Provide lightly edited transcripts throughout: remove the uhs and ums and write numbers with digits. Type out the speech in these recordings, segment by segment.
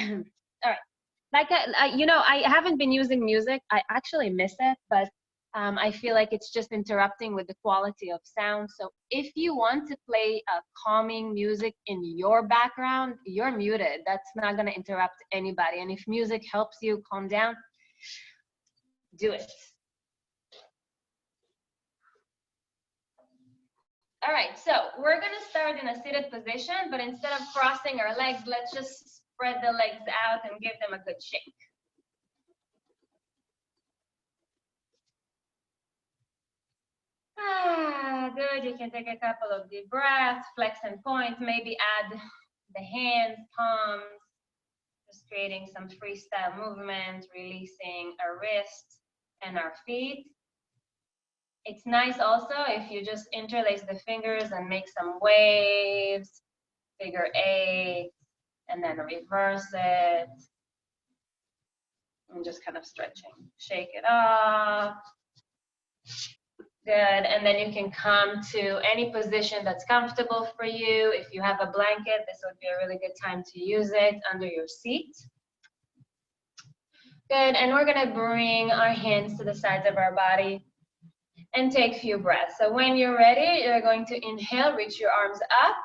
All right. Like, you know, I haven't been using music. I actually miss it, but I feel like it's just interrupting with the quality of sound. So if you want to play calming music in your background, you're muted. That's not going to interrupt anybody. And if music helps you calm down, do it. All right, so we're going to start in a seated position, but instead of crossing our legs, let's just spread the legs out and give them a good shake. Good. You can take a couple of deep breaths, flex and point, maybe add the hands, palms, just creating some freestyle movement, releasing our wrists and our feet. It's nice also if you just interlace the fingers and make some waves, figure 8, and then reverse it. And just kind of stretching. Shake it off. Good, and then you can come to any position that's comfortable for you. If you have a blanket, this would be a really good time to use it under your seat. Good, and we're gonna bring our hands to the sides of our body and take a few breaths. So when you're ready, you're going to inhale, reach your arms up.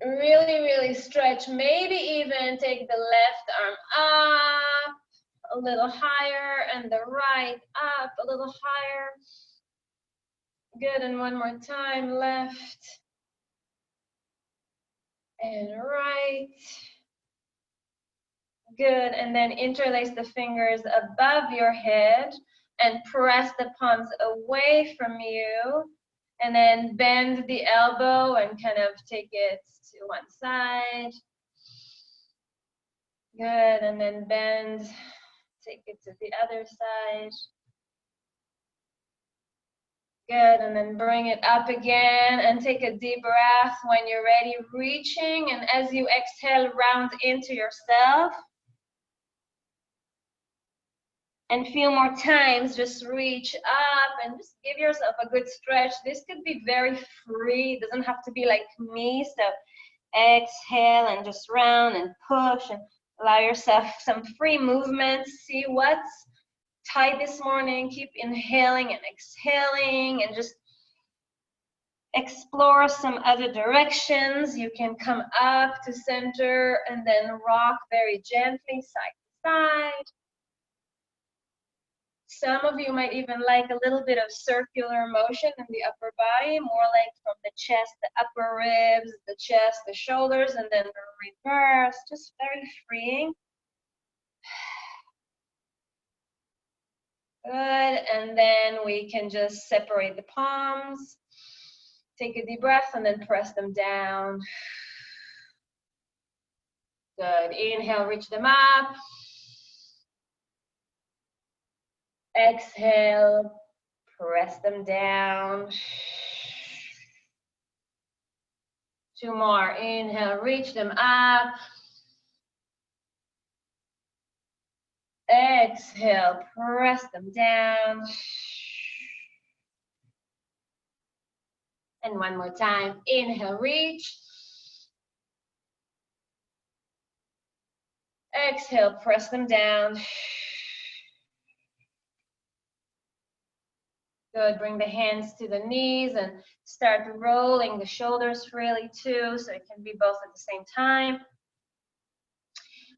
Really, really stretch, maybe even take the left arm up a little higher and the right up a little higher. Good, and one more time, left and right. Good, and then interlace the fingers above your head and press the palms away from you, and then bend the elbow and kind of take it to one side. Good, and then bend, take it to the other side. Good, and then bring it up again and take a deep breath when you're ready, reaching, and as you exhale, round into yourself. And a few more times, just reach up and just give yourself a good stretch. This could be very free, it doesn't have to be like me. So exhale and just round and push and allow yourself some free movement. See what's tight this morning. Keep inhaling and exhaling and just explore some other directions. You can come up to center and then rock very gently side to side. Some of you might even like a little bit of circular motion in the upper body, more like from the chest, the upper ribs, the chest, the shoulders, and then the reverse, just very freeing. Good, and then we can just separate the palms. Take a deep breath and then press them down. Good, inhale, reach them up. Exhale, press them down. 2 more, inhale, reach them up. Exhale, press them down. And one more time, inhale, reach. Exhale, press them down. Good, bring the hands to the knees and start rolling the shoulders freely too, so it can be both at the same time.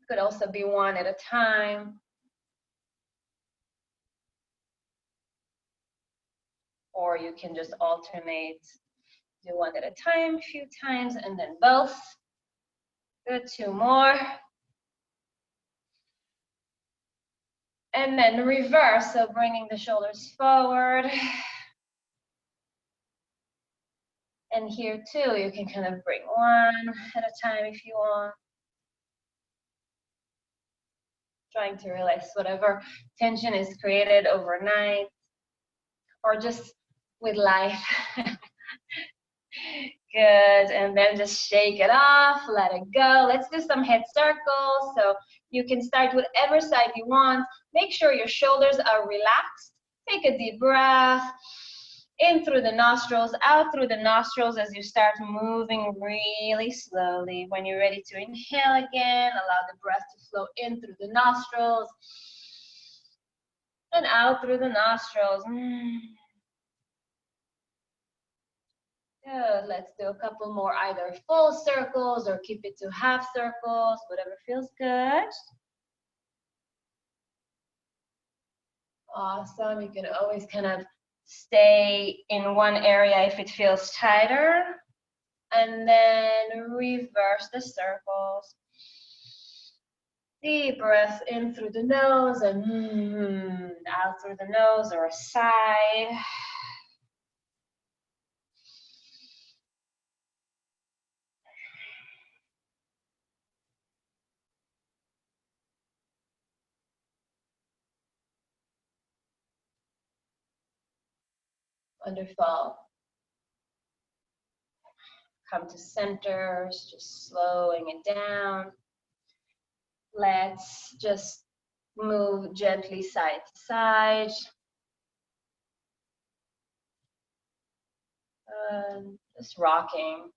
Could also be one at a time. Or you can just alternate, do one at a time, a few times, and then both. Good, 2 more. And then reverse, so bringing the shoulders forward. And here too, you can kind of bring one at a time if you want. Trying to release whatever tension is created overnight or just with life. Good, and then just shake it off, let it go. Let's do some head circles. So you can start whatever side you want. Make sure your shoulders are relaxed. Take a deep breath In through the nostrils, out through the nostrils as you start moving really slowly. When you're ready to inhale again, allow the breath to flow in through the nostrils and out through the nostrils. Good. Let's do a couple more, either full circles or keep it to half circles, whatever feels good. Awesome. You can always kind of stay in one area if it feels tighter. And then reverse the circles. Deep breath in through the nose and out through the nose or a side. Wonderful. Come to center, just slowing it down. Let's just move gently side to side. Just rocking.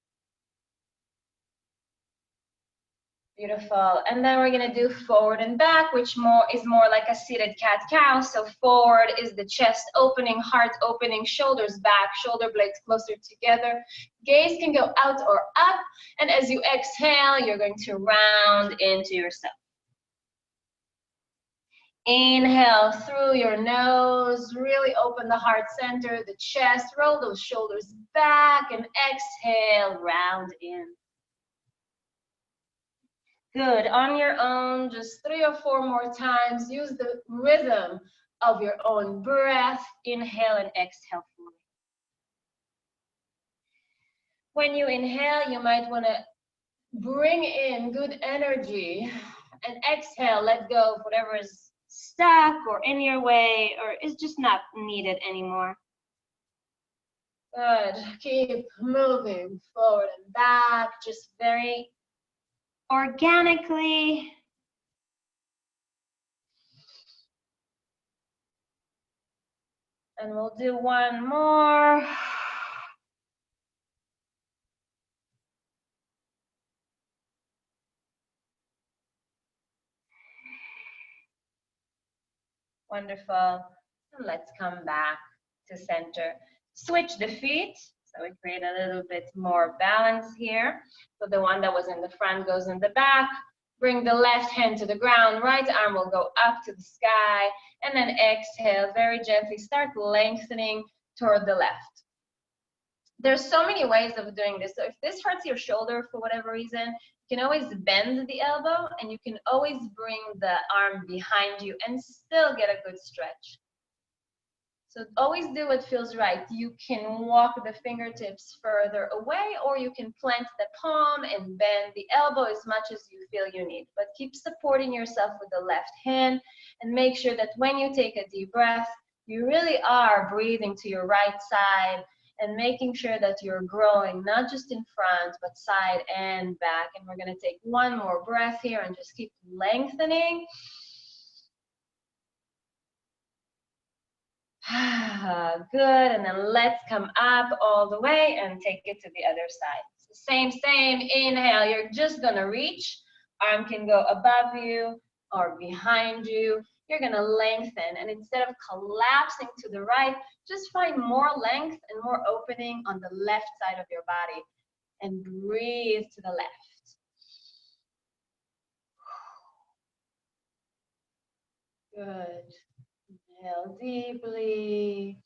Beautiful. And then we're going to do forward and back, which is more like a seated cat-cow. So forward is the chest opening, heart opening, shoulders back, shoulder blades closer together. Gaze can go out or up. And as you exhale, you're going to round into yourself. Inhale through your nose, really open the heart center, the chest, roll those shoulders back, and exhale, round in. Good. On your own, just 3 or 4 more times. Use the rhythm of your own breath. Inhale and exhale fully. When you inhale, you might want to bring in good energy, and exhale, let go of whatever is stuck or in your way or is just not needed anymore. Good. Keep moving forward and back, just very organically. And we'll do one more. Wonderful. And let's come back to center. Switch the feet. So we create a little bit more balance here. So the one that was in the front goes in the back. Bring the left hand to the ground. Right arm will go up to the sky. And then exhale, very gently. Start lengthening toward the left. There's so many ways of doing this. So if this hurts your shoulder for whatever reason, you can always bend the elbow and you can always bring the arm behind you and still get a good stretch. So always do what feels right. You can walk the fingertips further away, or you can plant the palm and bend the elbow as much as you feel you need. But keep supporting yourself with the left hand and make sure that when you take a deep breath, you really are breathing to your right side and making sure that you're growing, not just in front, but side and back. And we're going to take one more breath here and just keep lengthening. Good. And then let's come up all the way and take it to the other side. Same. Inhale. You're just going to reach. Arm can go above you or behind you. You're going to lengthen. And instead of collapsing to the right, just find more length and more opening on the left side of your body. And breathe to the left. Good. Inhale deeply.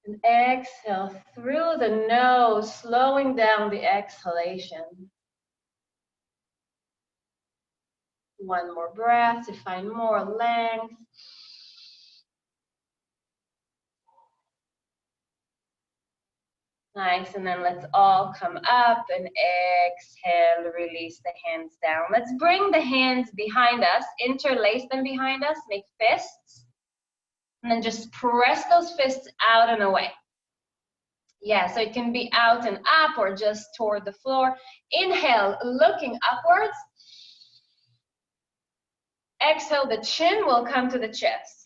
And exhale through the nose, slowing down the exhalation. One more breath to find more length. Nice, and then let's all come up and exhale, release the hands down. Let's bring the hands behind us, interlace them behind us, make fists, and then just press those fists out and away. Yeah, so it can be out and up or just toward the floor. Inhale, looking upwards. Exhale, the chin will come to the chest.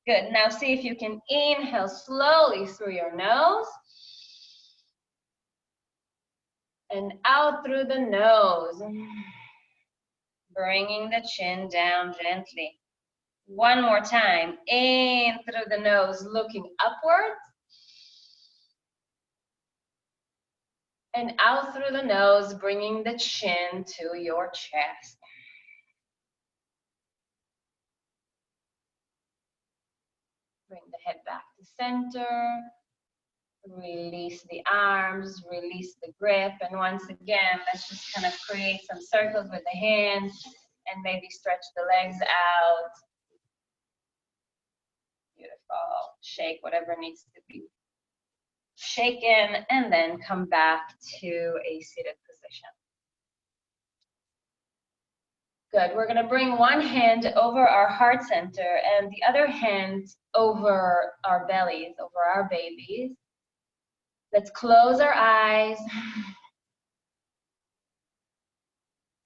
Good. Now see if you can inhale slowly through your nose. And out through the nose. Bringing the chin down gently. One more time. In through the nose, looking upwards. And out through the nose, bringing the chin to your chest. Bring the head back to center. Release the arms, release the grip. And once again, let's just kind of create some circles with the hands and maybe stretch the legs out. Beautiful. Shake whatever needs to be shaken and then come back to a seated position. Good. We're going to bring one hand over our heart center and the other hand over our bellies, over our babies. Let's close our eyes.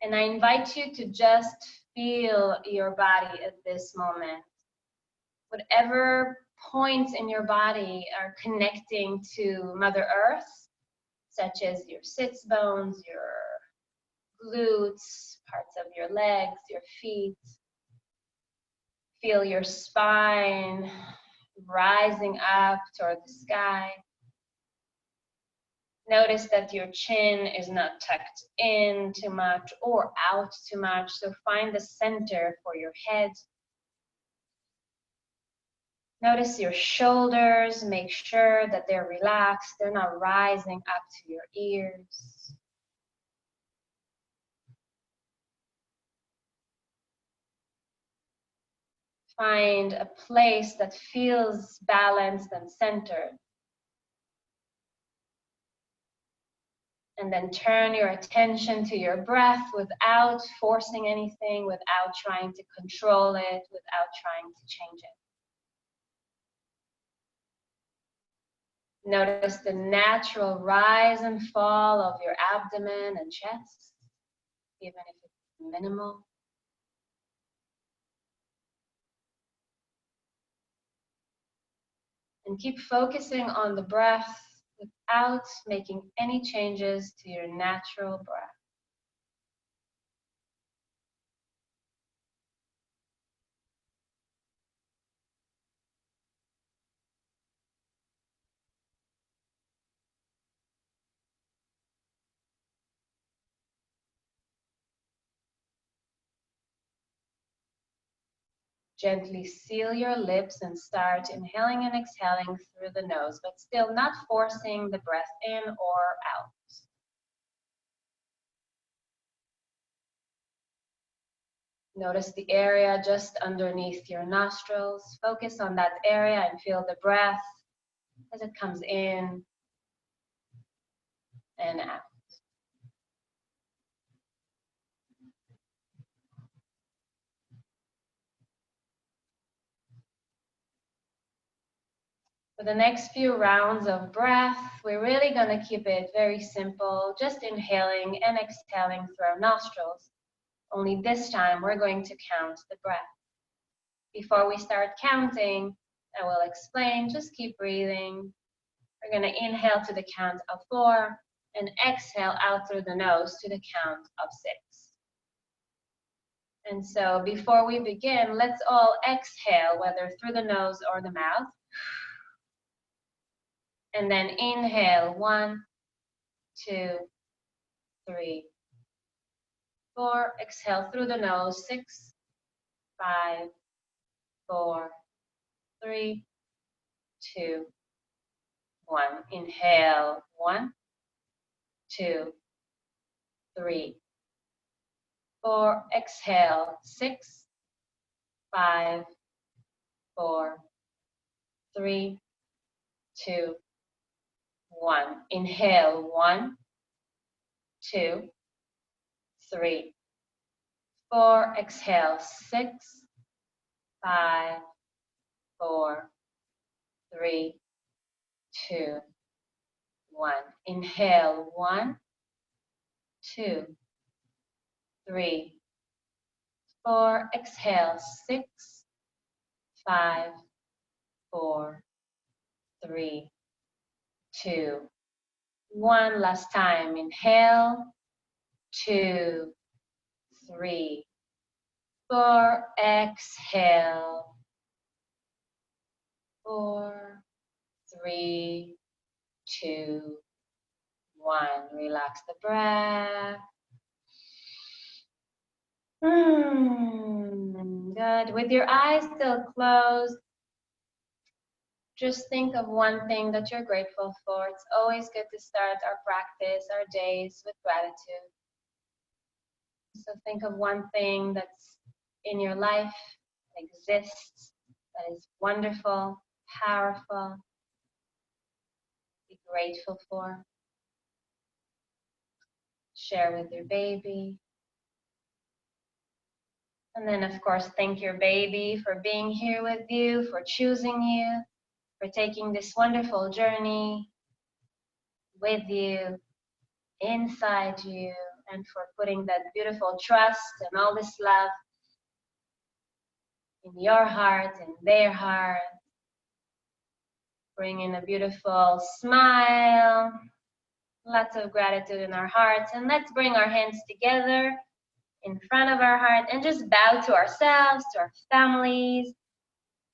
And I invite you to just feel your body at this moment. Whatever points in your body are connecting to Mother Earth, such as your sits bones, your glutes, parts of your legs, your feet. Feel your spine rising up toward the sky. Notice that your chin is not tucked in too much or out too much, so find the center for your head. Notice your shoulders, make sure that they're relaxed, they're not rising up to your ears. Find a place that feels balanced and centered. And then turn your attention to your breath without forcing anything, without trying to control it, without trying to change it. Notice the natural rise and fall of your abdomen and chest, even if it's minimal. And keep focusing on the breath without making any changes to your natural breath. Gently seal your lips and start inhaling and exhaling through the nose, but still not forcing the breath in or out. Notice the area just underneath your nostrils. Focus on that area and feel the breath as it comes in and out. For the next few rounds of breath, we're really going to keep it very simple, just inhaling and exhaling through our nostrils. Only this time, we're going to count the breath. Before we start counting, I will explain, just keep breathing. We're going to inhale to the count of 4 and exhale out through the nose to the count of 6. And so before we begin, let's all exhale, whether through the nose or the mouth. And then inhale, 1, 2, 3, 4. Exhale through the nose, 6, 5, 4, 3, 2, 1. Inhale, 1, 2, 3, 4. Exhale, 6, 5, 4, 3, 2, 1. Inhale, 1, 2, 3, 4. Exhale, 6, 5, 4, 3, 2, 1. Inhale, 1, 2, 3, 4. Exhale, 6, 5, 4, 3, 2, 1. Last time. Inhale. 2, 3, 4. Exhale. 4, 3, 2, 1. Relax the breath. Good. With your eyes still closed, just think of one thing that you're grateful for. It's always good to start our practice, our days with gratitude. So think of one thing that's in your life, that exists, that is wonderful, powerful. Be grateful for. Share with your baby. And then, of course, thank your baby for being here with you, for choosing you, for taking this wonderful journey with you, inside you, and for putting that beautiful trust and all this love in your heart and their heart. Bring in a beautiful smile, lots of gratitude in our hearts, and let's bring our hands together in front of our heart and just bow to ourselves, to our families,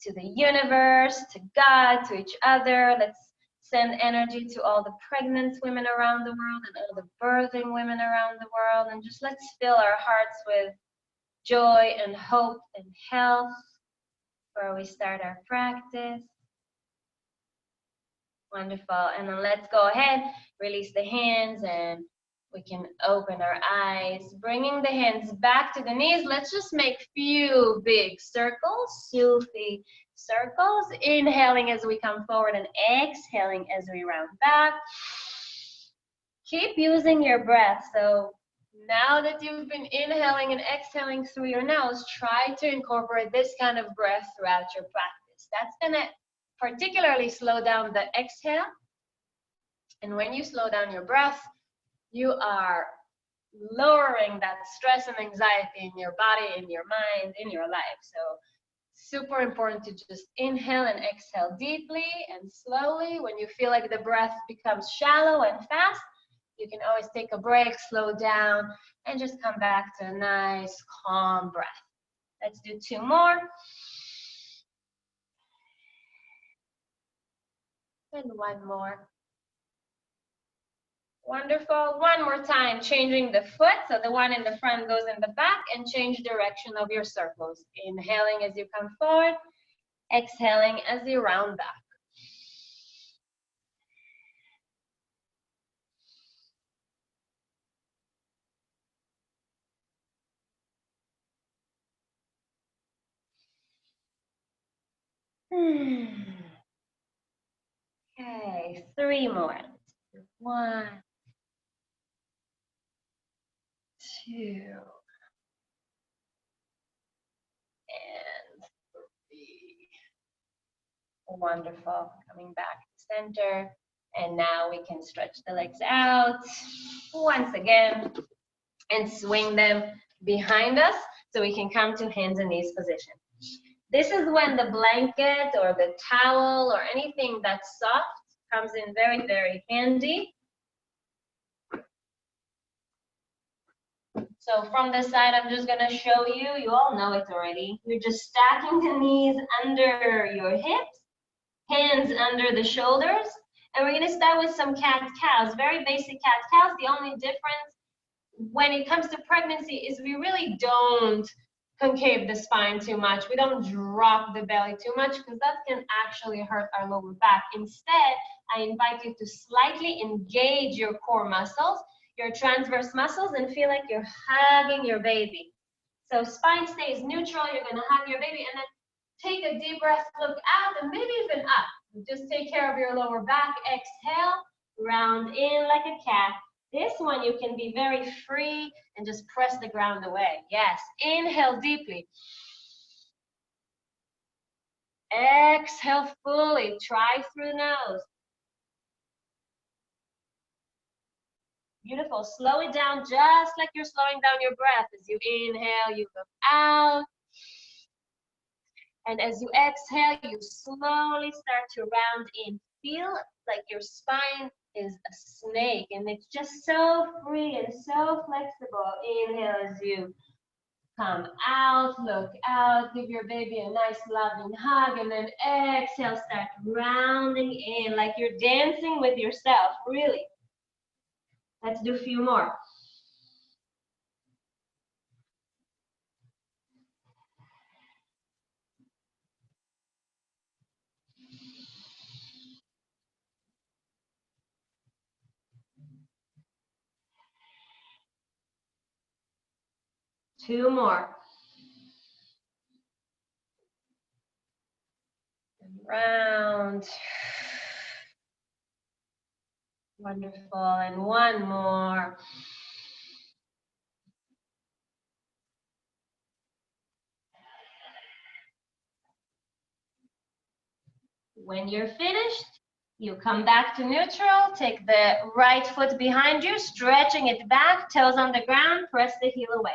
to the universe, to God, to each other. Let's send energy to all the pregnant women around the world and all the birthing women around the world, and just let's fill our hearts with joy and hope and health before we start our practice. Wonderful. And then let's go ahead, release the hands, and we can open our eyes, bringing the hands back to the knees. Let's just make few big circles, Sufi circles. Inhaling as we come forward and exhaling as we round back. Keep using your breath. So now that you've been inhaling and exhaling through your nose, try to incorporate this kind of breath throughout your practice. That's going to particularly slow down the exhale. And when you slow down your breath, you are lowering that stress and anxiety in your body, in your mind, in your life. So super important to just inhale and exhale deeply and slowly. When you feel like the breath becomes shallow and fast, you can always take a break, slow down, and just come back to a nice, calm breath. Let's do 2 more. And 1 more. Wonderful. 1 more time, changing the foot. So the one in the front goes in the back, and change direction of your circles. Inhaling as you come forward, exhaling as you round back. Okay, 3 more. 1, 2, and 3. Wonderful. Coming back to center. And now we can stretch the legs out once again and swing them behind us so we can come to hands and knees position. This is when the blanket or the towel or anything that's soft comes in very, very handy. So from this side, I'm just gonna show you, you all know it already. You're just stacking the knees under your hips, hands under the shoulders, and we're gonna start with some cat-cows, very basic cat-cows. The only difference when it comes to pregnancy is we really don't concave the spine too much. We don't drop the belly too much because that can actually hurt our lower back. Instead, I invite you to slightly engage your core muscles, your transverse muscles, and feel like you're hugging your baby. So spine stays neutral, you're gonna hug your baby, and then take a deep breath, look out, and maybe even up. Just take care of your lower back. Exhale, round in like a cat. This one you can be very free and just press the ground away. Yes, inhale deeply. Exhale fully, try through the nose. Beautiful, slow it down just like you're slowing down your breath. As you inhale, you look out. And as you exhale, you slowly start to round in. Feel like your spine is a snake and it's just so free and so flexible. Inhale as you come out, look out, give your baby a nice loving hug, and then exhale, start rounding in like you're dancing with yourself, really. Let's do a few more. Two more. Round. Wonderful. And one more. When you're finished, you come back to neutral. Take the right foot behind you, stretching it back, toes on the ground, press the heel away.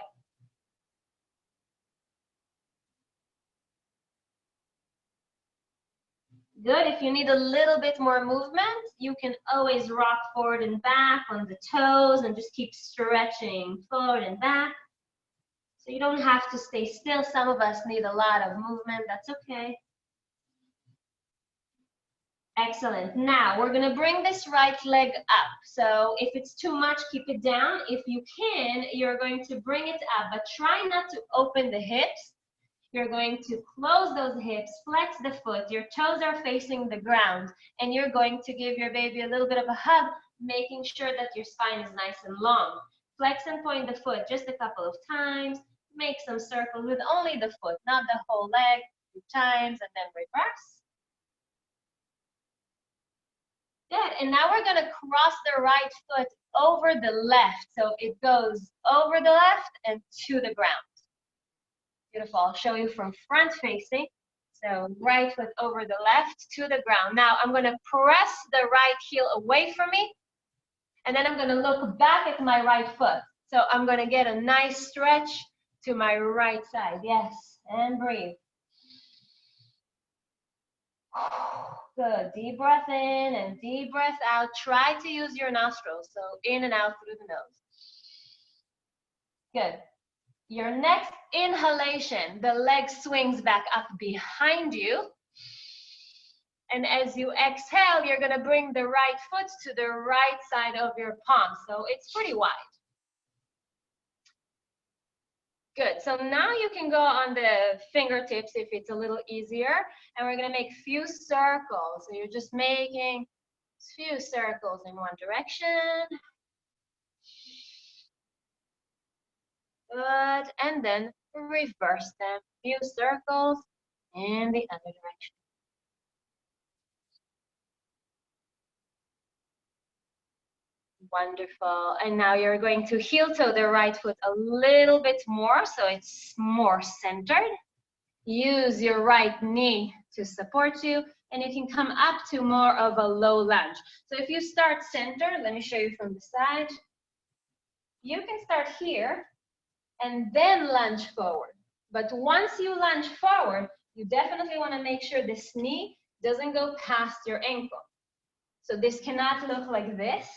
Good. If you need a little bit more movement, you can always rock forward and back on the toes and just keep stretching forward and back. So you don't have to stay still. Some of us need a lot of movement. That's okay. Excellent. Now we're going to bring this right leg up. So if it's too much, keep it down. If you can, you're going to bring it up, but try not to open the hips. You're going to close those hips, flex the foot, your toes are facing the ground, and you're going to give your baby a little bit of a hug, making sure that your spine is nice and long. Flex and point the foot just a couple of times. Make some circles with only the foot, not the whole leg. 2 times, and then reverse. Good, and now we're gonna cross the right foot over the left. So it goes over the left and to the ground. Beautiful, I'll show you from front facing. So right foot over the left to the ground. Now I'm gonna press the right heel away from me, and then I'm gonna look back at my right foot. So I'm gonna get a nice stretch to my right side, yes, and breathe. Good, deep breath in and deep breath out. Try to use your nostrils, so in and out through the nose. Good. Your next inhalation, the leg swings back up behind you. And as you exhale, you're gonna bring the right foot to the right side of your palm, so it's pretty wide. Good, so now you can go on the fingertips if it's a little easier, and we're gonna make few circles. So you're just making few circles in one direction. Good, and then reverse them. Few circles in the other direction. Wonderful, and now you're going to heel toe the right foot a little bit more so it's more centered. Use your right knee to support you, and you can come up to more of a low lunge. So if you start centered, let me show you from the side. You can start here and then lunge forward. But once you lunge forward, you definitely want to make sure this knee doesn't go past your ankle. So this cannot look like this.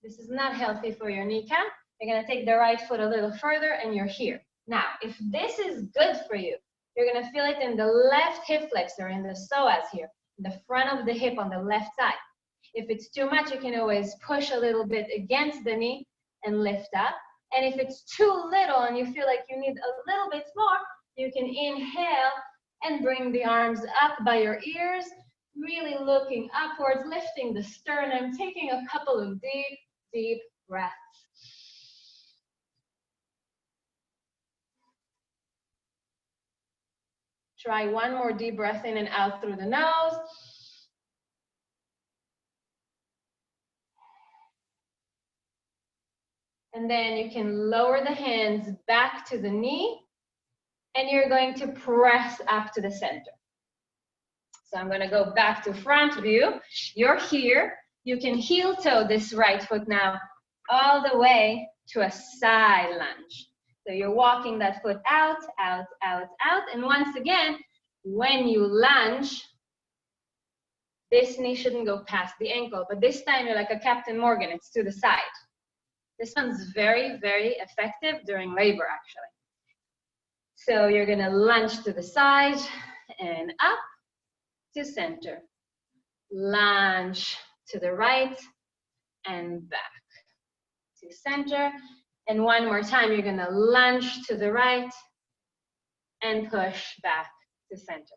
This is not healthy for your kneecap. You're going to take the right foot a little further and you're here. Now, if this is good for you, you're going to feel it in the left hip flexor, in the psoas here, in the front of the hip on the left side. If it's too much, you can always push a little bit against the knee and lift up. And if it's too little and you feel like you need a little bit more, you can inhale and bring the arms up by your ears, really looking upwards, lifting the sternum, taking a couple of deep breaths. Try one more deep breath in and out through the nose. And then you can lower the hands back to the knee, and you're going to press up to the center. So I'm going to go back to front view. You're here. You can heel toe this right foot now all the way to a side lunge. So you're walking that foot out, out, out, out. And once again, when you lunge, this knee shouldn't go past the ankle. But this time you're like a Captain Morgan, it's to the side. This one's very, very effective during labor, actually. So you're gonna lunge to the side and up to center. Lunge to the right and back to center. And one more time, you're gonna lunge to the right and push back to center.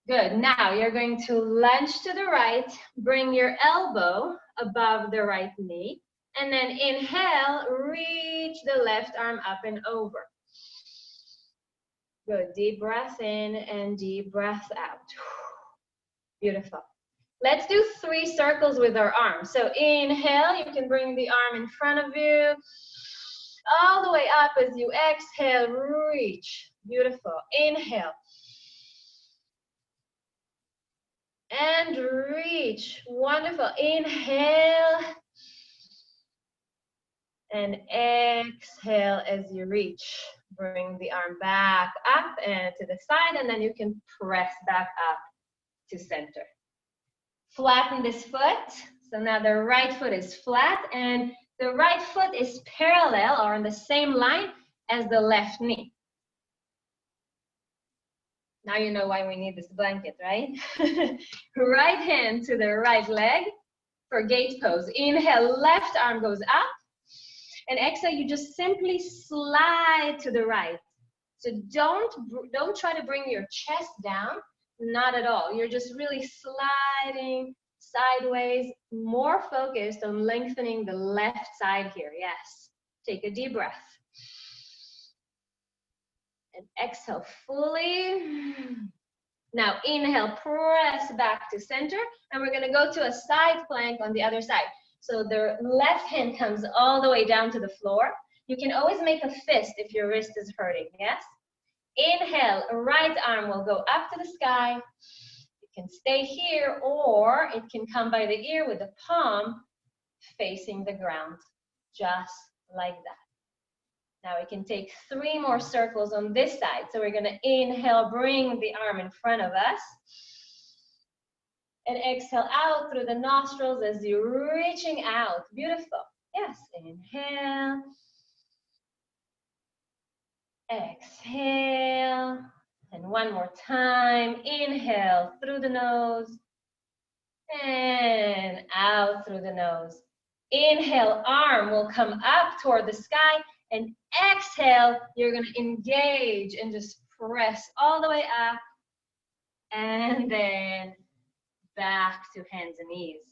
Good, now you're going to lunge to the right, bring your elbow above the right knee, and then inhale, reach the left arm up and over. Good, deep breath in and deep breath out. Beautiful. Let's do 3 circles with our arms. So inhale, you can bring the arm in front of you, all the way up as you exhale, reach. Beautiful. Inhale. And reach. Wonderful. Inhale. And exhale as you reach. Bring the arm back up and to the side, and then you can press back up to center. Flatten this foot. So now the right foot is flat, and the right foot is parallel or on the same line as the left knee. Now you know why we need this blanket, right? Right hand to the right leg for gate pose. Inhale, left arm goes up. And exhale, you just simply slide to the right. So don't try to bring your chest down, not at all. You're just really sliding sideways, more focused on lengthening the left side here. Yes. Take a deep breath. And exhale fully. Now inhale, press back to center, and we're gonna go to a side plank on the other side. So the left hand comes all the way down to the floor. You can always make a fist if your wrist is hurting, yes? Inhale, right arm will go up to the sky. You can stay here, or it can come by the ear with the palm facing the ground, just like that. Now we can take 3 more circles on this side. So we're gonna inhale, bring the arm in front of us. And exhale out through the nostrils as you're reaching out. Beautiful. Yes, inhale. Exhale. And one more time. Inhale through the nose. And out through the nose. Inhale, arm will come up toward the sky. And exhale, you're going to engage and just press all the way up. And then back to hands and knees.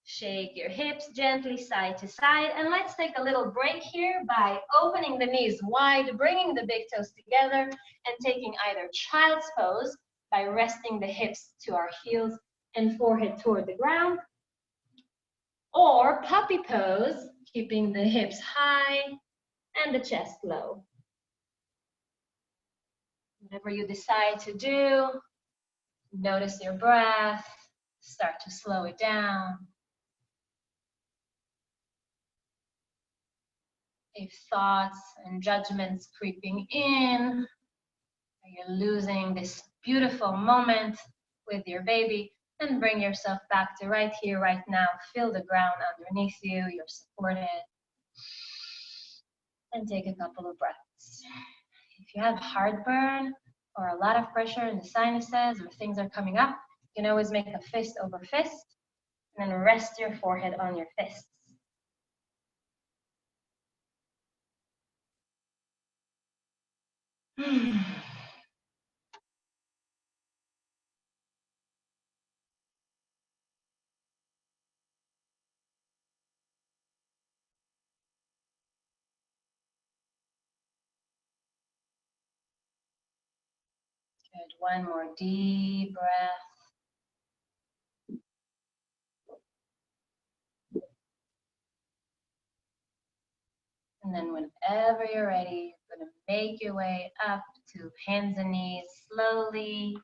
Shake your hips gently side to side. And let's take a little break here by opening the knees wide, bringing the big toes together, and taking either child's pose by resting the hips to our heels and forehead toward the ground, or puppy pose, keeping the hips high and the chest low. Whatever you decide to do, notice your breath. Start to slow it down. If thoughts and judgments creeping in, or you're losing this beautiful moment with your baby, then bring yourself back to right here, right now. Feel the ground underneath you. You're supported. And take a couple of breaths. If you have heartburn or a lot of pressure in the sinuses or things are coming up, you can always make a fist over fist and then rest your forehead on your fists. Good. One more deep breath. And then whenever you're ready, you're going to make your way up to hands and knees slowly.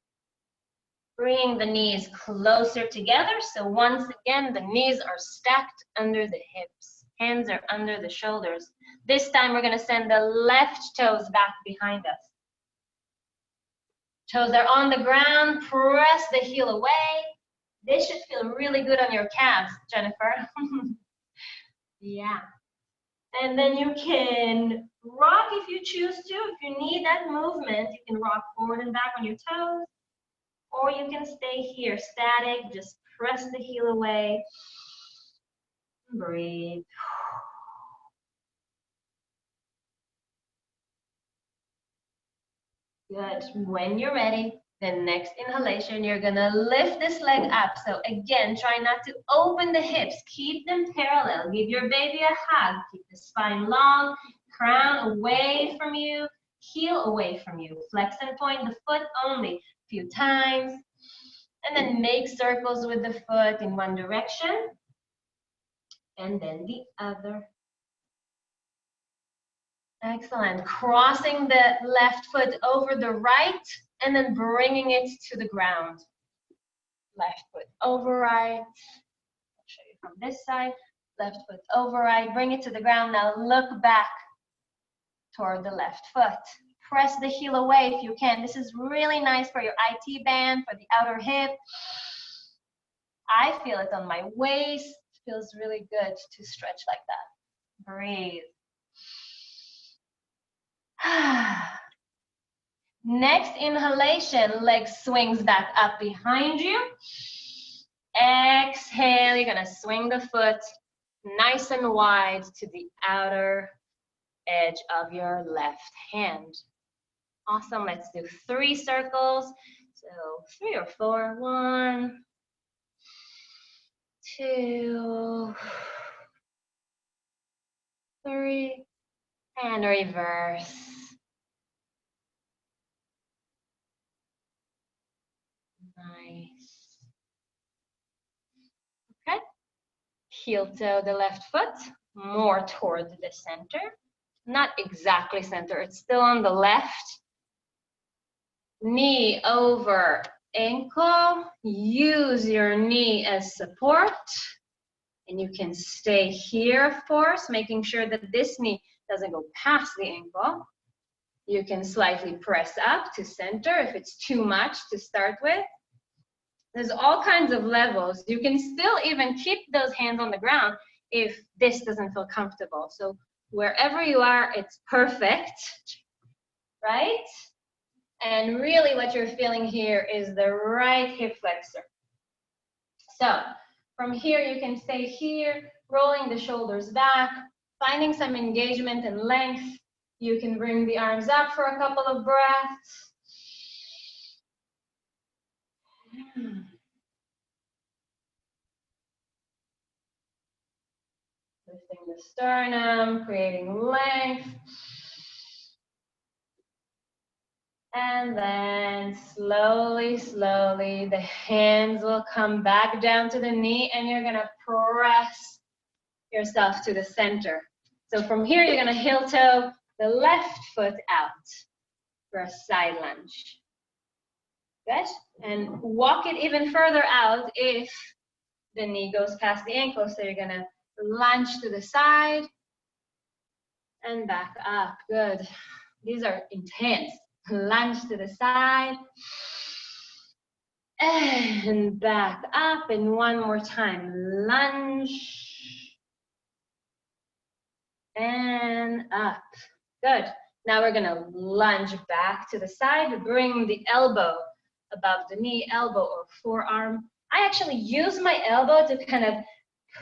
Bringing the knees closer together. So once again, the knees are stacked under the hips. Hands are under the shoulders. This time we're gonna send the left toes back behind us. Toes are on the ground, press the heel away. This should feel really good on your calves, Jennifer. Yeah. And then you can rock if you choose to. If you need that movement, you can rock forward and back on your toes. Or you can stay here, static, just press the heel away. Breathe. Good. When you're ready, the next inhalation, you're gonna lift this leg up. So again, try not to open the hips. Keep them parallel. Give your baby a hug. Keep the spine long, crown away from you, heel away from you. Flex and point the foot only a few times. And then make circles with the foot in one direction. And then the other. Excellent. Crossing the left foot over the right and then bringing it to the ground. Left foot over right. I'll show you from this side. Left foot over right. Bring it to the ground. Now look back toward the left foot. Press the heel away if you can. This is really nice for your IT band, for the outer hip. I feel it on my waist. It feels really good to stretch like that. Breathe. Next inhalation, leg swings back up behind you. Exhale, you're gonna swing the foot nice and wide to the outer edge of your left hand. Awesome, let's do 3 circles. So 3 or 4, 1, 2, 3, and reverse. Nice. Okay. Heel toe the left foot, more toward the center. Not exactly center, it's still on the left. Knee over ankle. Use your knee as support. And you can stay here, of course, making sure that this knee doesn't go past the ankle. You can slightly press up to center if it's too much to start with. There's all kinds of levels. You can still even keep those hands on the ground if this doesn't feel comfortable. So wherever you are, it's perfect, right? And really what you're feeling here is the right hip flexor. So from here, you can stay here, rolling the shoulders back, finding some engagement and length. You can bring the arms up for a couple of breaths. Lifting the sternum, creating length. And then slowly, slowly, the hands will come back down to the knee and you're gonna press yourself to the center. So from here, you're gonna heel toe the left foot out for a side lunge. Good? And walk it even further out if the knee goes past the ankle. So you're gonna lunge to the side and back up. Good. These are intense. Lunge to the side and back up, and one more time. Lunge and up. Good. Now we're gonna lunge back to the side. Bring the elbow above the knee, elbow or forearm. I actually use my elbow to kind of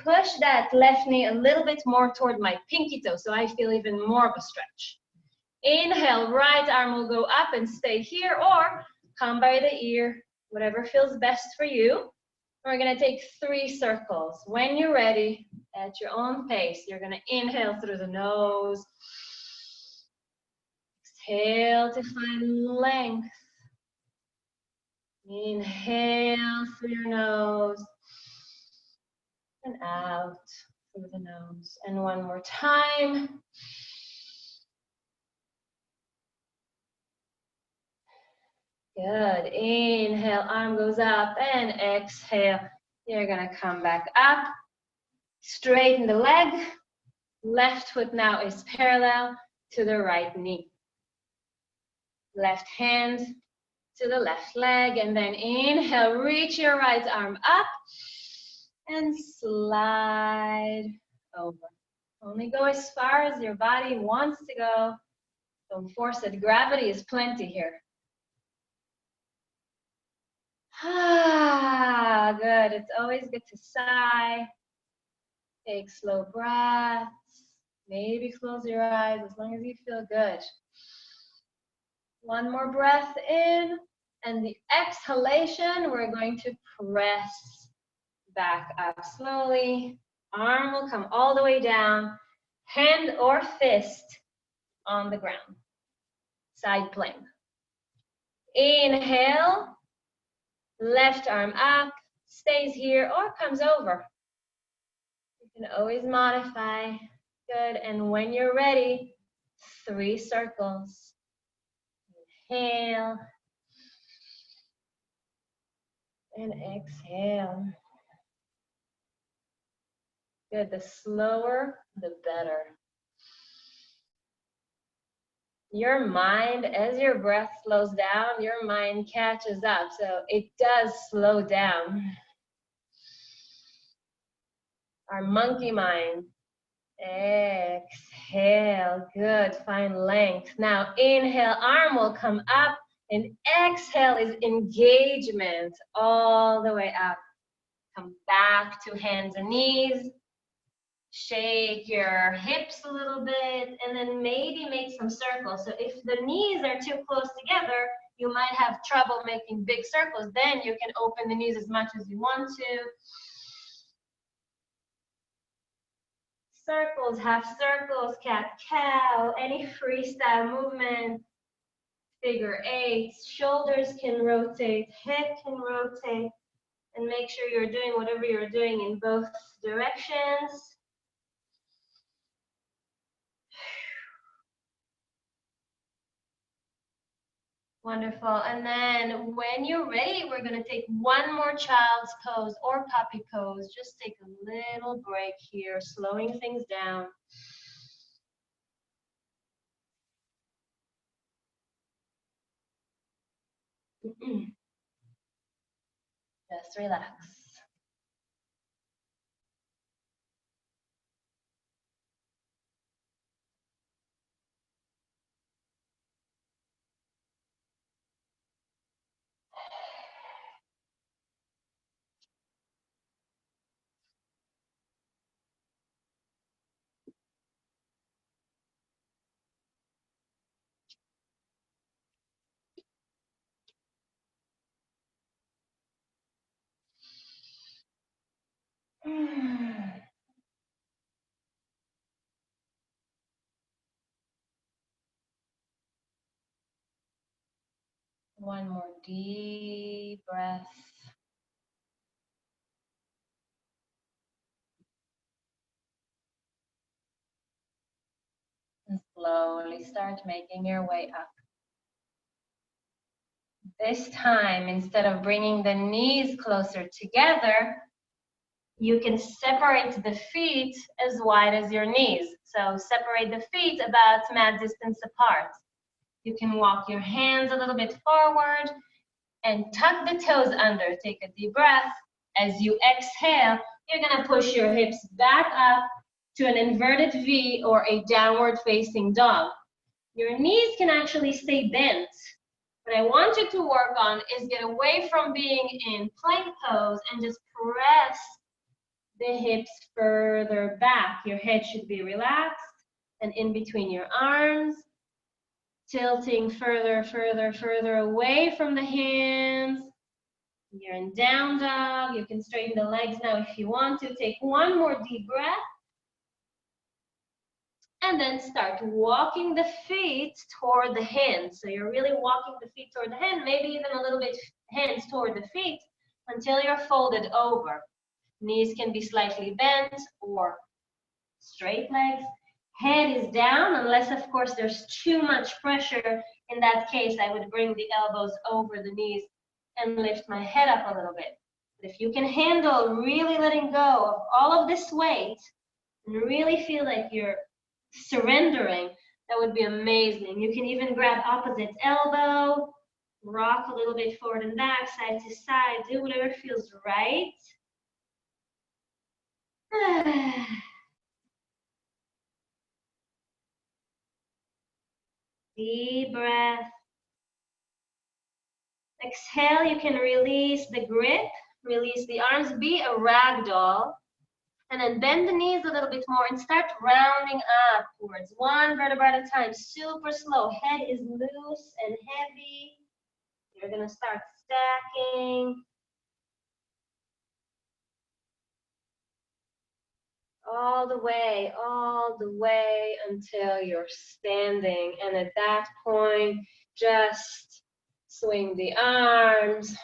push that left knee a little bit more toward my pinky toe, so I feel even more of a stretch. Inhale, right arm will go up and stay here, or come by the ear, whatever feels best for you. We're gonna take 3 circles. When you're ready, at your own pace, you're gonna inhale through the nose. Exhale to find length. Inhale through your nose and out through the nose. And one more time. Good. Inhale, arm goes up, and exhale. You're gonna come back up. Straighten the leg. Left foot now is parallel to the right knee. Left hand to the left leg, and then inhale, reach your right arm up and slide over. Only go as far as your body wants to go. Don't force it. Gravity is plenty here. Ah, good. It's always good to sigh. Take slow breaths. Maybe close your eyes as long as you feel good. One more breath in, and the exhalation, we're going to press back up slowly. Arm will come all the way down, hand or fist on the ground. Side plank. Inhale, left arm up, stays here or comes over. You can always modify. Good, and when you're ready, 3 circles. Inhale, and exhale. Good, the slower, the better. Your mind, as your breath slows down, your mind catches up, so it does slow down. Our monkey mind. Exhale, good, find length. Now inhale, arm will come up, and exhale is engagement all the way up. Come back to hands and knees. Shake your hips a little bit, and then maybe make some circles. So if the knees are too close together, you might have trouble making big circles. Then you can open the knees as much as you want to. Circles, half circles, cat-cow, any freestyle movement. Figure eights, shoulders can rotate, head can rotate, and make sure you're doing whatever you're doing in both directions. Wonderful. And then when you're ready, we're going to take one more child's pose or puppy pose. Just take a little break here, slowing things down. Just relax. One more deep breath. And slowly start making your way up. This time, instead of bringing the knees closer together, you can separate the feet as wide as your knees. So separate the feet about mat distance apart. You can walk your hands a little bit forward and tuck the toes under. Take a deep breath. As you exhale, you're gonna push your hips back up to an inverted V or a downward facing dog. Your knees can actually stay bent. What I want you to work on is get away from being in plank pose and just press the hips further back. Your head should be relaxed and in between your arms. Tilting further, further, further away from the hands. You're in down dog. You can straighten the legs now if you want to. Take one more deep breath. And then start walking the feet toward the hands. So you're really walking the feet toward the hand, maybe even a little bit hands toward the feet until you're folded over. Knees can be slightly bent or straight legs. Head is down, unless of course there's too much pressure. In that case, I would bring the elbows over the knees and lift my head up a little bit. But if you can handle really letting go of all of this weight, and really feel like you're surrendering, that would be amazing. You can even grab opposite elbow, rock a little bit forward and back, side to side, do whatever feels right. Deep breath. Exhale, you can release the grip, release the arms, be a rag doll. And then bend the knees a little bit more and start rounding upwards, one vertebra at a time, super slow. Head is loose and heavy. You're gonna start stacking. All the way until you're standing. And at that point, just swing the arms.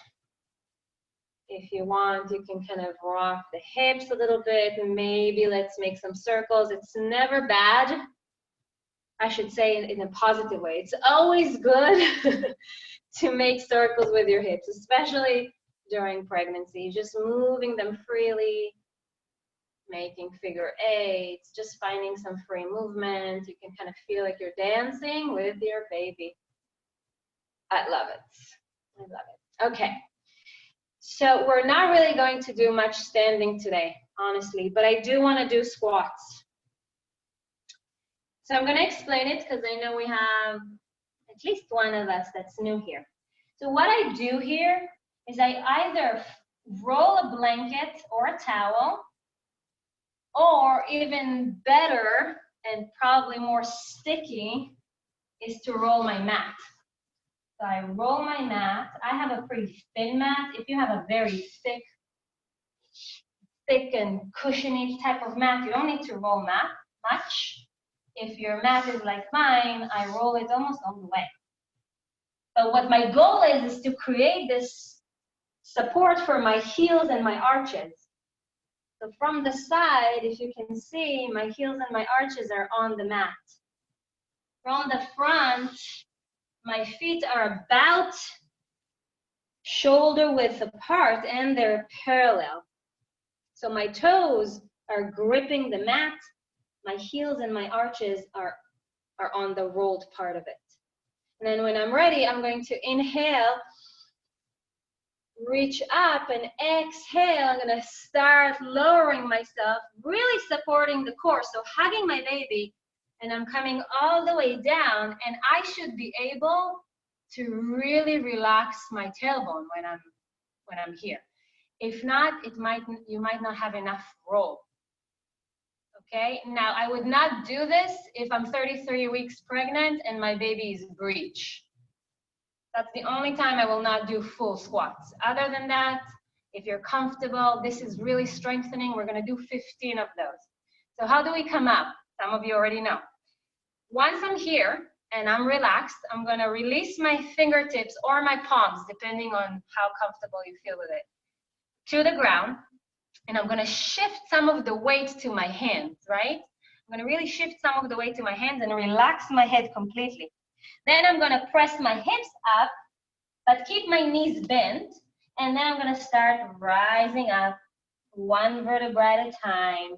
If you want, you can kind of rock the hips a little bit. Maybe let's make some circles. It's never bad, I should say, in a positive way. It's always good to make circles with your hips, especially during pregnancy. Just moving them freely, making figure eights, just finding some free movement. You can kind of feel like you're dancing with your baby. I love it. I love it. Okay. So we're not really going to do much standing today, honestly, but I do want to do squats. So I'm going to explain it because I know we have at least one of us that's new here. So what I do here is I either roll a blanket or a towel, or even better and probably more sticky is to roll my mat. So I roll my mat. I have a pretty thin mat. If you have a very thick and cushiony type of mat, you don't need to roll much. If your mat is like mine, I roll it almost all the way. But what my goal is to create this support for my heels and my arches. So from the side, if you can see, my heels and my arches are on the mat. From the front, my feet are about shoulder width apart and they're parallel. So my toes are gripping the mat, my heels and my arches are on the rolled part of it. And then when I'm ready, I'm going to inhale, reach up, and exhale. I'm gonna start lowering myself, really supporting the core, so hugging my baby, and I'm coming all the way down, and I should be able to really relax my tailbone when I'm here. If not, you might not have enough roll. Okay, now I would not do this if I'm 33 weeks pregnant and my baby is breech. That's the only time I will not do full squats. Other than that, if you're comfortable, this is really strengthening. We're gonna do 15 of those. So how do we come up? Some of you already know. Once I'm here and I'm relaxed, I'm gonna release my fingertips or my palms, depending on how comfortable you feel with it, to the ground. And I'm gonna shift some of the weight to my hands, right? I'm gonna really shift some of the weight to my hands and relax my head completely. Then I'm gonna press my hips up, but keep my knees bent. And then I'm gonna start rising up one vertebra at a time,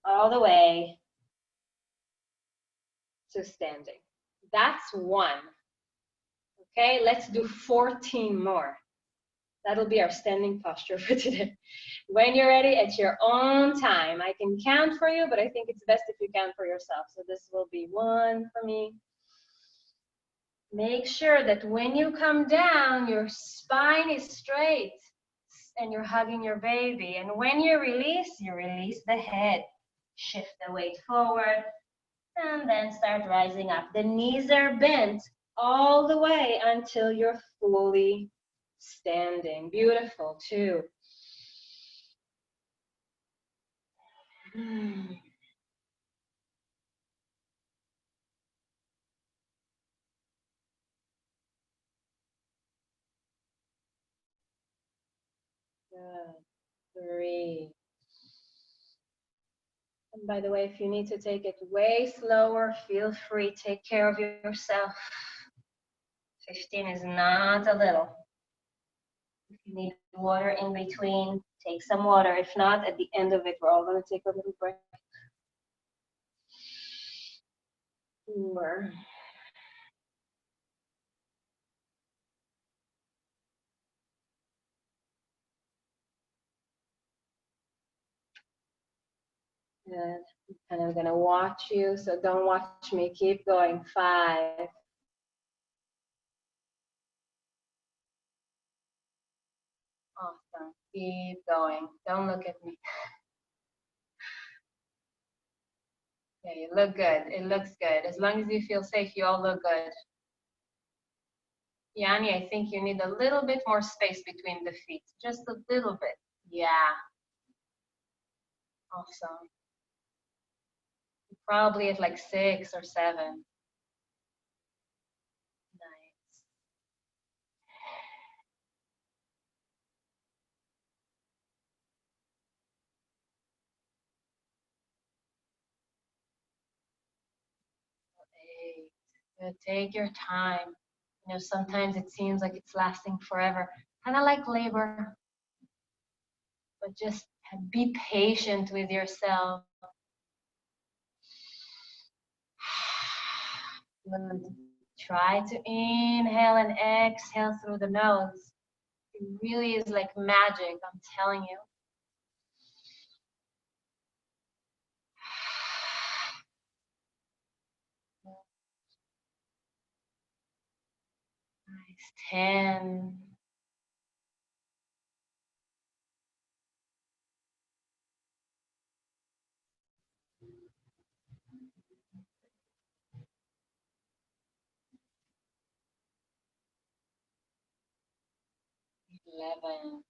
all the way to standing. That's one. Okay, let's do 14 more. That'll be our standing posture for today. When you're ready, at your own time. I can count for you, but I think it's best if you count for yourself. So this will be 1 for me. Make sure that when you come down, your spine is straight and you're hugging your baby. And when you release the head. Shift the weight forward and then start rising up. The knees are bent all the way until you're fully standing. Beautiful, 2. Good. 3. And by the way, if you need to take it way slower, feel free. Take care of yourself. 15 is not a little. If you need water in between, Take some water. If not, at the end of it, we're all going to take a little break. 4. Good. I'm kind of going to watch you, so don't watch me. Keep going. 5. Awesome. Keep going. Don't look at me. Yeah, you look good. It looks good. As long as you feel safe, you all look good. Yanni, I think you need a little bit more space between the feet. Just a little bit. Yeah. Awesome. Probably at like 6 or 7. Nice. Good. Take your time. You know, sometimes it seems like it's lasting forever. Kind of like labor. But just be patient with yourself. Try to inhale and exhale through the nose. It really is like magic, I'm telling you. Nice. 10. 11.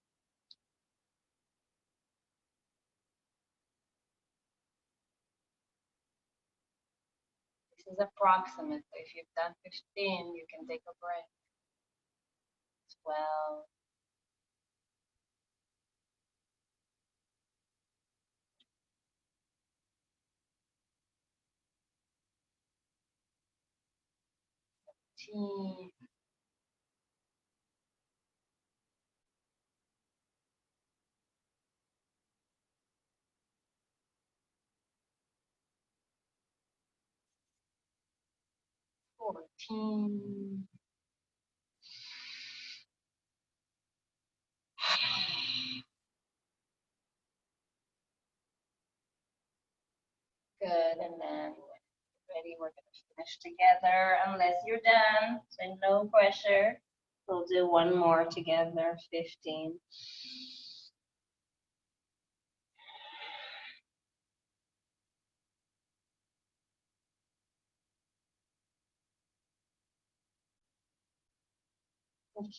This is approximate. So if you've done 15, you can take a break. 12. 13. 14. Good, and then ready, we're gonna finish together unless you're done, so no pressure. We'll do one more together, 15.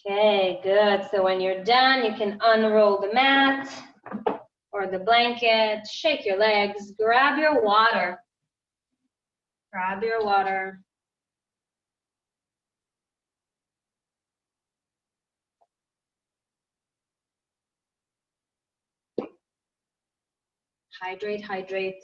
Okay, good. So when you're done, you can unroll the mat or the blanket, shake your legs, grab your water. Grab your water. Hydrate, hydrate.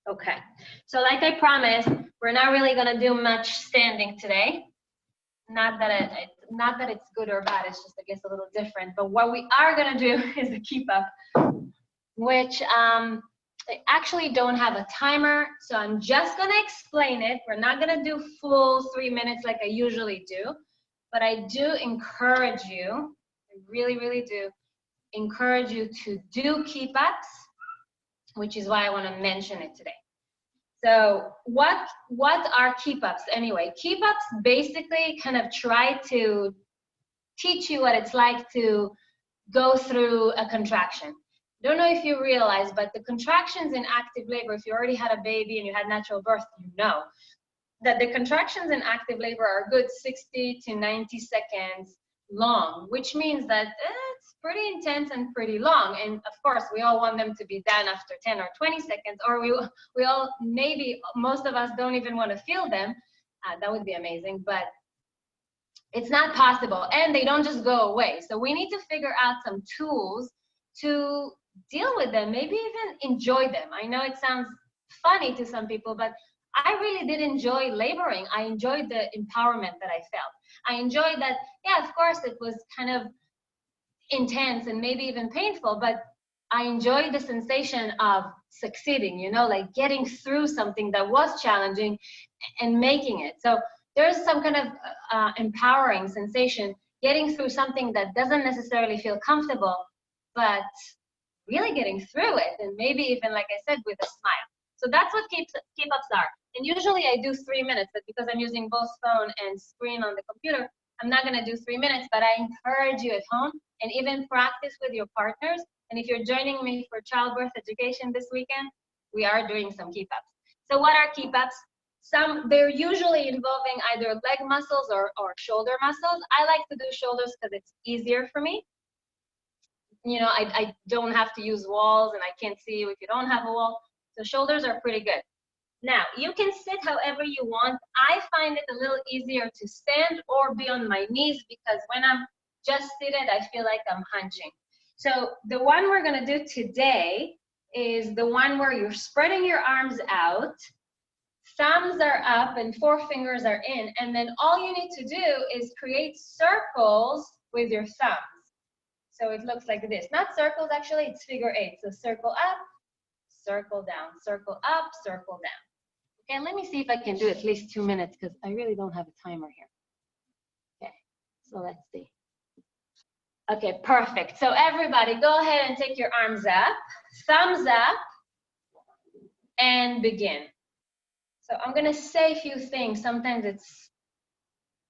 Okay, so like I promised, we're not really gonna do much standing today. Not that it's good or bad, it's just I guess a little different. But what we are gonna do is a keep up, which I actually don't have a timer, so I'm just gonna explain it. We're not gonna do full 3 minutes like I usually do, but I do encourage you, I really, really do encourage you to do keep ups, which is why I want to mention it today. So what are keep ups anyway? Keep ups basically kind of try to teach you what it's like to go through a contraction. Don't know if you realize, but the contractions in active labor, if you already had a baby and you had natural birth, you know that the contractions in active labor are a good 60 to 90 seconds long, which means that it's pretty intense and pretty long. And of course, we all want them to be done after 10 or 20 seconds, or we all, maybe most of us don't even want to feel them. That would be amazing, but it's not possible, and they don't just go away. So we need to figure out some tools to deal with them, maybe even enjoy them. I know it sounds funny to some people, but I really did enjoy laboring. I enjoyed the empowerment that I felt. I enjoyed that, yeah, of course, it was kind of intense and maybe even painful, but I enjoyed the sensation of succeeding, you know, like getting through something that was challenging and making it. So there's some kind of empowering sensation getting through something that doesn't necessarily feel comfortable, but really getting through it, and maybe even, like I said, with a smile. So that's what keep-ups are. And usually I do 3 minutes, but because I'm using both phone and screen on the computer, I'm not gonna do 3 minutes, but I encourage you at home and even practice with your partners. And if you're joining me for childbirth education this weekend, we are doing some keep-ups. So what are keep-ups? They're usually involving either leg muscles or shoulder muscles. I like to do shoulders because it's easier for me. You know, I don't have to use walls, and I can't see you if you don't have a wall. So shoulders are pretty good. Now, you can sit however you want. I find it a little easier to stand or be on my knees, because when I'm just seated, I feel like I'm hunching. So the one we're gonna do today is the one where you're spreading your arms out, thumbs are up and forefingers are in, and then all you need to do is create circles with your thumbs. So it looks like this. Not circles, actually, it's figure 8. So circle up, circle down, circle up, circle down. Okay, let me see if I can do at least 2 minutes, because I really don't have a timer here. Okay, so let's see. Okay, perfect. So everybody, go ahead and take your arms up, thumbs up, and begin. So I'm gonna say a few things. Sometimes it's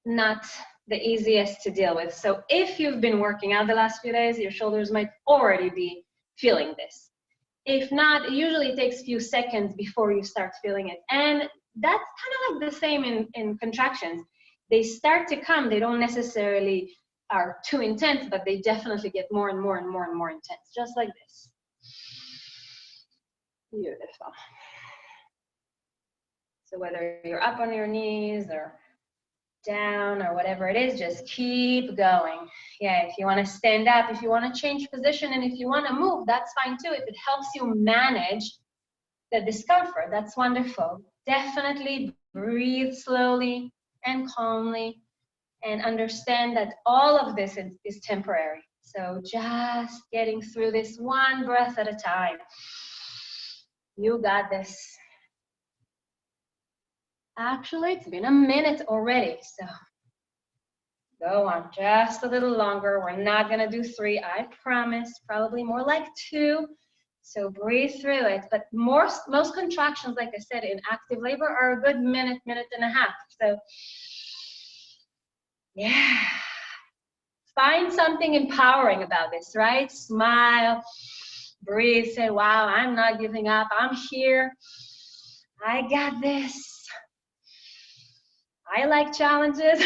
not the easiest to deal with. So if you've been working out the last few days, your shoulders might already be feeling this. If not, it usually takes a few seconds before you start feeling it. And that's kind of like the same in contractions. They start to come, they don't necessarily are too intense, but they definitely get more and more and more and more intense, just like this. Beautiful. So whether you're up on your knees or down or whatever it is, just keep going. Yeah, if you want to stand up, if you want to change position, and if you want to move, that's fine too. If it helps you manage the discomfort, that's wonderful. Definitely breathe slowly and calmly, and understand that all of this is temporary. So just getting through this one breath at a time. You got this. Actually, it's been a minute already, so go on just a little longer. We're not gonna do 3, I promise, probably more like 2. So breathe through it. But most contractions, like I said, in active labor are a good minute, minute and a half. So yeah, find something empowering about this, right? Smile, breathe, say, wow, I'm not giving up. I'm here. I got this. I like challenges.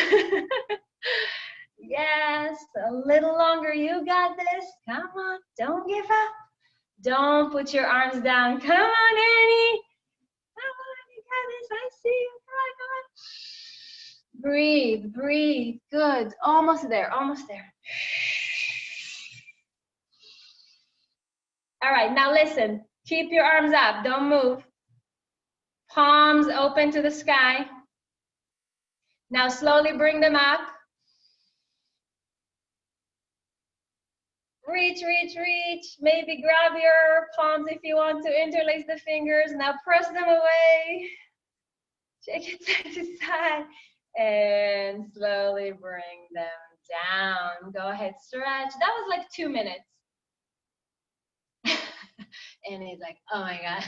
Yes, a little longer. You got this. Come on, don't give up. Don't put your arms down. Come on, Annie. Come on, you got this. I see you. Come on, come on. Breathe, breathe. Good. Almost there, almost there. All right, now listen. Keep your arms up. Don't move. Palms open to the sky. Now slowly bring them up. Reach, reach, reach. Maybe grab your palms if you want to interlace the fingers. Now press them away. Shake it side to side. And slowly bring them down. Go ahead, stretch. That was like 2 minutes. And he's like, oh my God.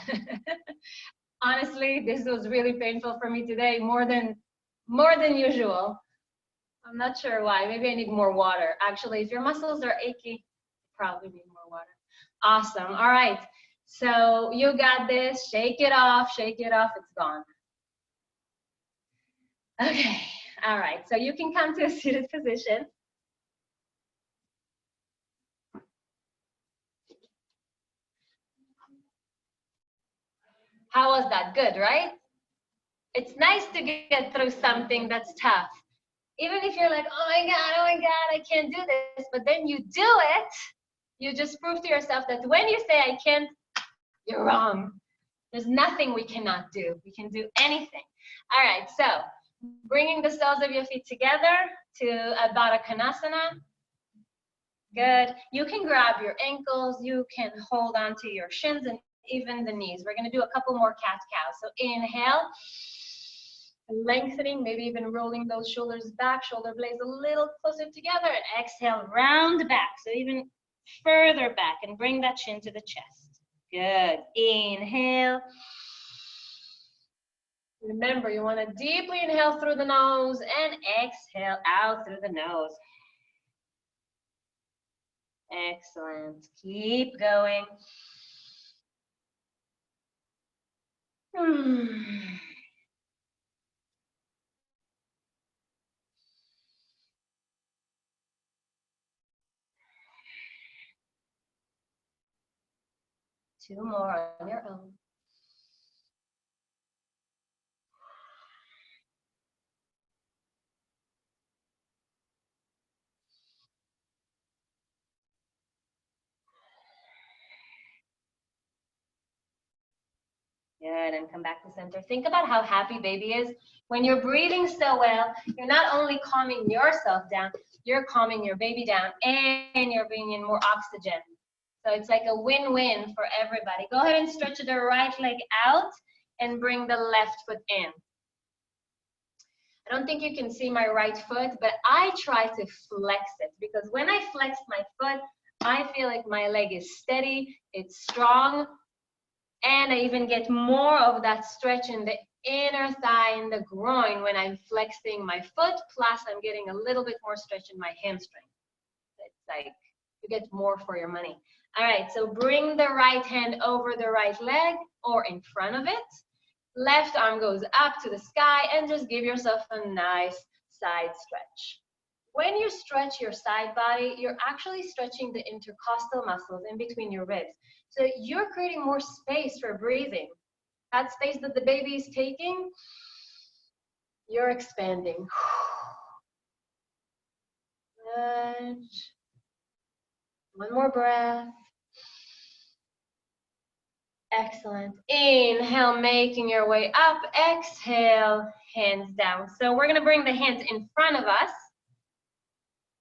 Honestly, this was really painful for me today, more than usual. I'm not sure why. Maybe I need more water. Actually, if your muscles are achy, probably need more water. Awesome. All right. So you got this. Shake it off. Shake it off. It's gone. Okay. All right. So you can come to a seated position. How was that? Good, right? It's nice to get through something that's tough. Even if you're like, oh my God, I can't do this, but then you do it, you just prove to yourself that when you say I can't, you're wrong. There's nothing we cannot do. We can do anything. All right, so bringing the soles of your feet together to a Baddha Konasana. Good. You can grab your ankles. You can hold on to your shins and even the knees. We're going to do a couple more cat-cows. So inhale, lengthening, maybe even rolling those shoulders back, shoulder blades a little closer together, and exhale, round back. So even further back and bring that chin to the chest. Good. Inhale. Remember, you want to deeply inhale through the nose and exhale out through the nose. Excellent. Keep going. Two more on your own. Good, and come back to center. Think about how happy baby is. When you're breathing so well, you're not only calming yourself down, you're calming your baby down, and you're bringing in more oxygen. So it's like a win-win for everybody. Go ahead and stretch the right leg out and bring the left foot in. I don't think you can see my right foot, but I try to flex it because when I flex my foot, I feel like my leg is steady, it's strong, and I even get more of that stretch in the inner thigh and the groin when I'm flexing my foot, plus I'm getting a little bit more stretch in my hamstring. It's like you get more for your money. All right, so bring the right hand over the right leg or in front of it. Left arm goes up to the sky and just give yourself a nice side stretch. When you stretch your side body, you're actually stretching the intercostal muscles in between your ribs. So you're creating more space for breathing. That space that the baby is taking, you're expanding. Good. One more breath. Excellent. Inhale, making your way up. Exhale, hands down. So we're going to bring the hands in front of us.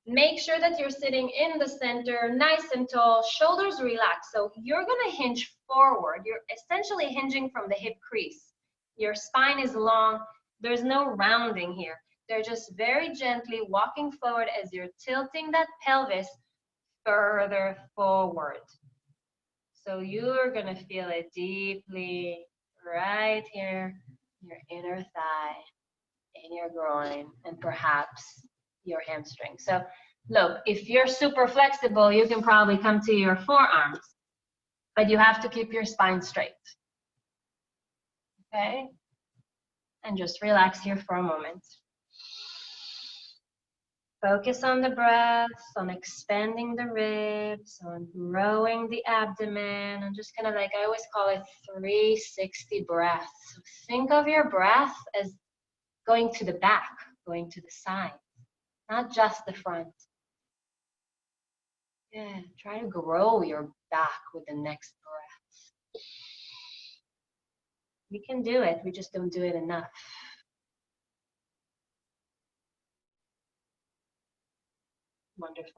Make sure that you're sitting in the center, nice and tall, shoulders relaxed. So you're going to hinge forward. You're essentially hinging from the hip crease. Your spine is long. There's no rounding here. They're just very gently walking forward as you're tilting that pelvis further forward. So you're going to feel it deeply right here, your inner thigh, in your groin, and perhaps your hamstring. So look, if you're super flexible, you can probably come to your forearms, but you have to keep your spine straight. Okay? And just relax here for a moment. Focus on the breath, on expanding the ribs, on growing the abdomen, and just kind of like, I always call it 360 breaths. So think of your breath as going to the back, going to the side, not just the front. Yeah, try to grow your back with the next breath. We can do it, we just don't do it enough. Wonderful.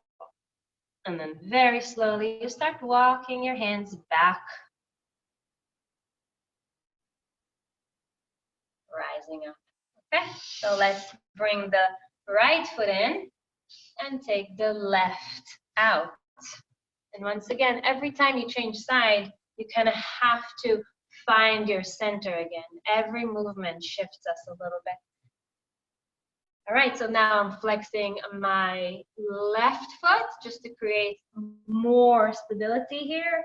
And then very slowly, you start walking your hands back, rising up. Okay, so let's bring the right foot in and take the left out. And once again, every time you change side, you kind of have to find your center again. Every movement shifts us a little bit. All right, so now I'm flexing my left foot just to create more stability here.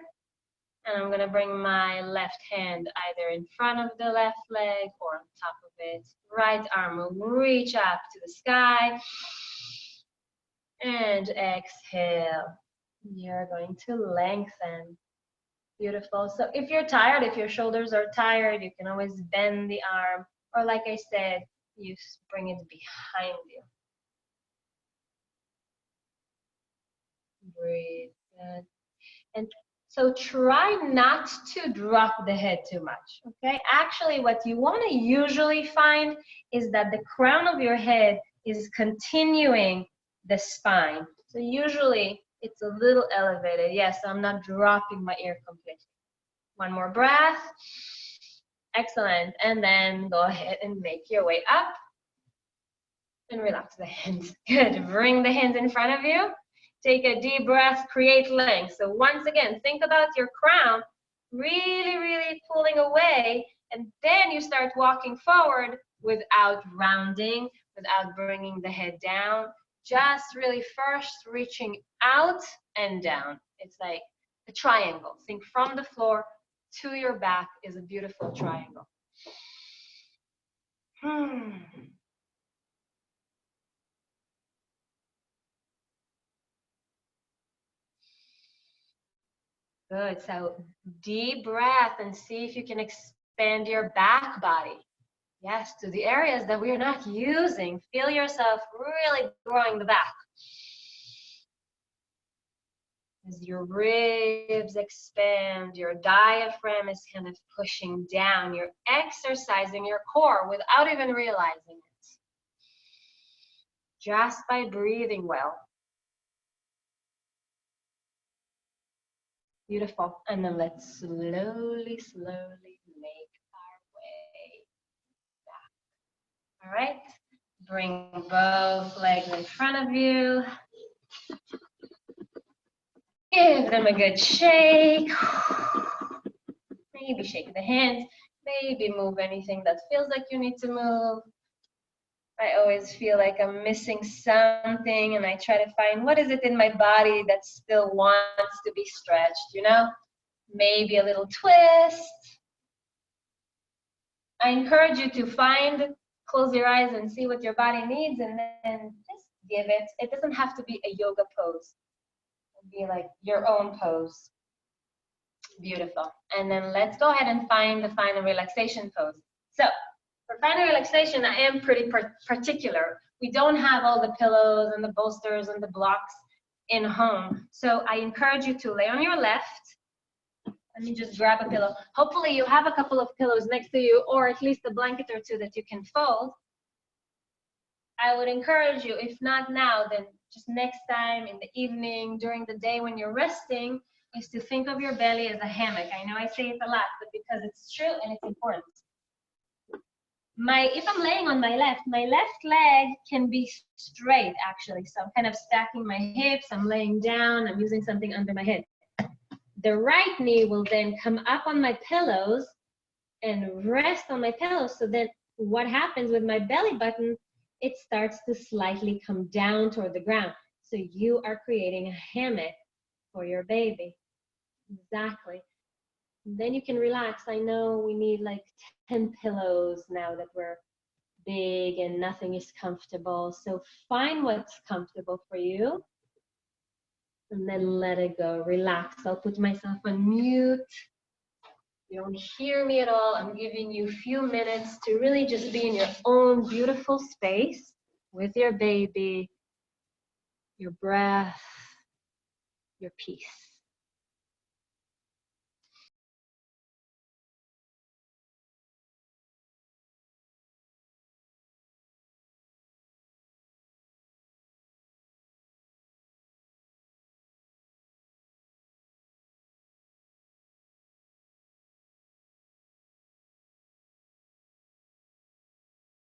And I'm gonna bring my left hand either in front of the left leg or on top of it. Right arm will reach up to the sky. And exhale. You're going to lengthen. Beautiful. So if you're tired, if your shoulders are tired, you can always bend the arm. Or like I said, you bring it behind you. Breathe. Good. And So try not to drop the head too much, okay? Actually, what you want to usually find is that the crown of your head is continuing the spine. So usually it's a little elevated. Yes, I'm not dropping my ear completely. One more breath. Excellent. And then go ahead and make your way up and relax the hands. Good. Bring the hands in front of you. Take a deep breath, create length. So once again, think about your crown really, really pulling away, and then you start walking forward without rounding, without bringing the head down. Just really first reaching out and down. It's like a triangle. Think from the floor to your back is a beautiful triangle. Good. So deep breath and see if you can expand your back body. Yes, to the areas that we're not using. Feel yourself really growing the back. As your ribs expand, your diaphragm is kind of pushing down. You're exercising your core without even realizing it. Just by breathing well. Beautiful. And then let's slowly, slowly make our way back. All right. Bring both legs in front of you. Give them a good shake. Maybe shake the hands. Maybe move anything that feels like you need to move. I always feel like I'm missing something, and I try to find what is it in my body that still wants to be stretched, you know? Maybe a little twist. I encourage you to close your eyes and see what your body needs, and then just give it. It doesn't have to be a yoga pose. It'll be like your own pose. Beautiful. And then let's go ahead and find the final relaxation pose. So for final relaxation, I am pretty particular. We don't have all the pillows and the bolsters and the blocks in home. So I encourage you to lay on your left. Let me just grab a pillow. Hopefully you have a couple of pillows next to you, or at least a blanket or two that you can fold. I would encourage you, if not now, then just next time in the evening, during the day when you're resting, is to think of your belly as a hammock. I know I say it a lot, but because it's true and it's important. If I'm laying on my left leg can be straight actually. So I'm kind of stacking my hips, I'm laying down, I'm using something under my head. The right knee will then come up on my pillows and rest on my pillows. So then what happens with my belly button, it starts to slightly come down toward the ground. So you are creating a hammock for your baby. Exactly. Then you can relax. I know we need like 10 pillows now that we're big and nothing is comfortable. So find what's comfortable for you and then let it go. Relax. I'll put myself on mute. You don't hear me at all. I'm giving you a few minutes to really just be in your own beautiful space with your baby, your breath, your peace.